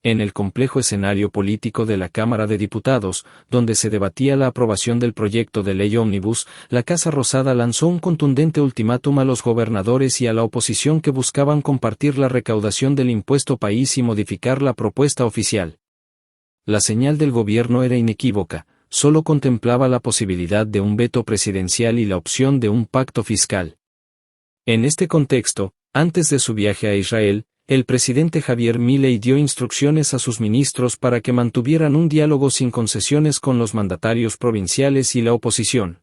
En el complejo escenario político de la Cámara de Diputados, donde se debatía la aprobación del proyecto de ley ómnibus, la Casa Rosada lanzó un contundente ultimátum a los gobernadores y a la oposición que buscaban compartir la recaudación del impuesto país y modificar la propuesta oficial. La señal del gobierno era inequívoca, solo contemplaba la posibilidad de un veto presidencial y la opción de un pacto fiscal. En este contexto, antes de su viaje a Israel, el presidente Javier Milei dio instrucciones a sus ministros para que mantuvieran un diálogo sin concesiones con los mandatarios provinciales y la oposición.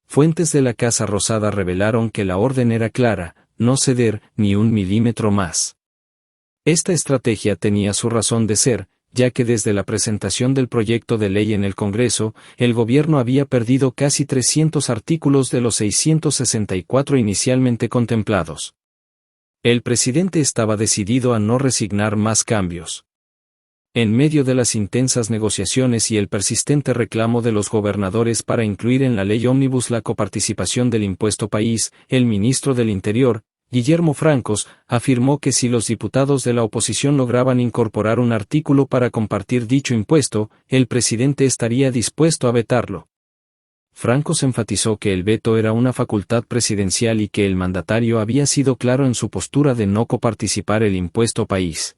Fuentes de la Casa Rosada revelaron que la orden era clara: no ceder ni un milímetro más. Esta estrategia tenía su razón de ser, ya que desde la presentación del proyecto de ley en el Congreso, el gobierno había perdido casi 300 artículos de los 664 inicialmente contemplados. El presidente estaba decidido a no resignar más cambios. En medio de las intensas negociaciones y el persistente reclamo de los gobernadores para incluir en la ley ómnibus la coparticipación del impuesto país, el ministro del Interior, Guillermo Francos, afirmó que si los diputados de la oposición lograban incorporar un artículo para compartir dicho impuesto, el presidente estaría dispuesto a vetarlo. Francos enfatizó que el veto era una facultad presidencial y que el mandatario había sido claro en su postura de no coparticipar el impuesto país.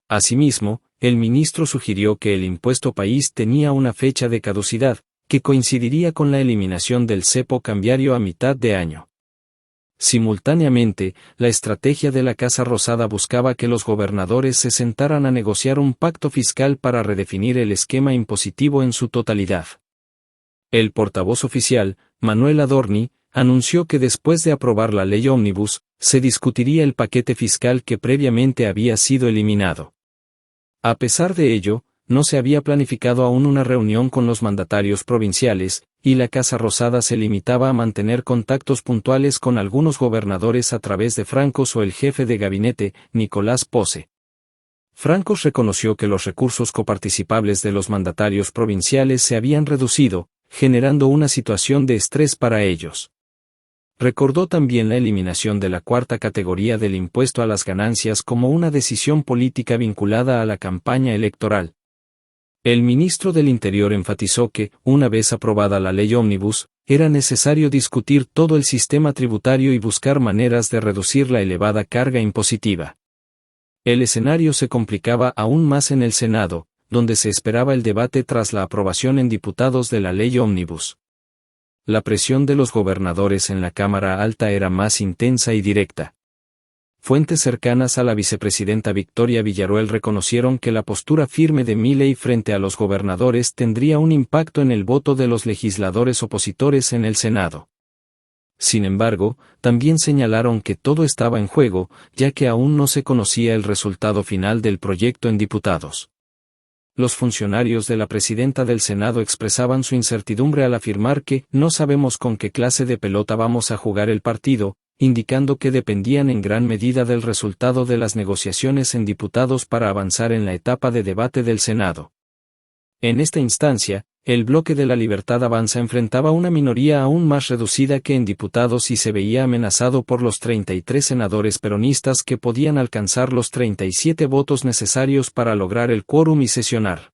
Asimismo, el ministro sugirió que el impuesto país tenía una fecha de caducidad, que coincidiría con la eliminación del cepo cambiario a mitad de año. Simultáneamente, la estrategia de la Casa Rosada buscaba que los gobernadores se sentaran a negociar un pacto fiscal para redefinir el esquema impositivo en su totalidad. El portavoz oficial, Manuel Adorni, anunció que después de aprobar la ley ómnibus, se discutiría el paquete fiscal que previamente había sido eliminado. A pesar de ello, no se había planificado aún una reunión con los mandatarios provinciales, y la Casa Rosada se limitaba a mantener contactos puntuales con algunos gobernadores a través de Francos o el jefe de gabinete, Nicolás Posse. Francos reconoció que los recursos coparticipables de los mandatarios provinciales se habían reducido, generando una situación de estrés para ellos. Recordó también la eliminación de la cuarta categoría del impuesto a las ganancias como una decisión política vinculada a la campaña electoral. El ministro del Interior enfatizó que, una vez aprobada la ley ómnibus, era necesario discutir todo el sistema tributario y buscar maneras de reducir la elevada carga impositiva. El escenario se complicaba aún más en el Senado, donde se esperaba el debate tras la aprobación en diputados de la ley ómnibus. La presión de los gobernadores en la Cámara Alta era más intensa y directa. Fuentes cercanas a la vicepresidenta Victoria Villarroel reconocieron que la postura firme de Milei frente a los gobernadores tendría un impacto en el voto de los legisladores opositores en el Senado. Sin embargo, también señalaron que todo estaba en juego, ya que aún no se conocía el resultado final del proyecto en diputados. Los funcionarios de la presidenta del Senado expresaban su incertidumbre al afirmar que no sabemos con qué clase de pelota vamos a jugar el partido, indicando que dependían en gran medida del resultado de las negociaciones en diputados para avanzar en la etapa de debate del Senado. En esta instancia, el bloque de la Libertad Avanza enfrentaba una minoría aún más reducida que en diputados y se veía amenazado por los 33 senadores peronistas que podían alcanzar los 37 votos necesarios para lograr el quórum y sesionar.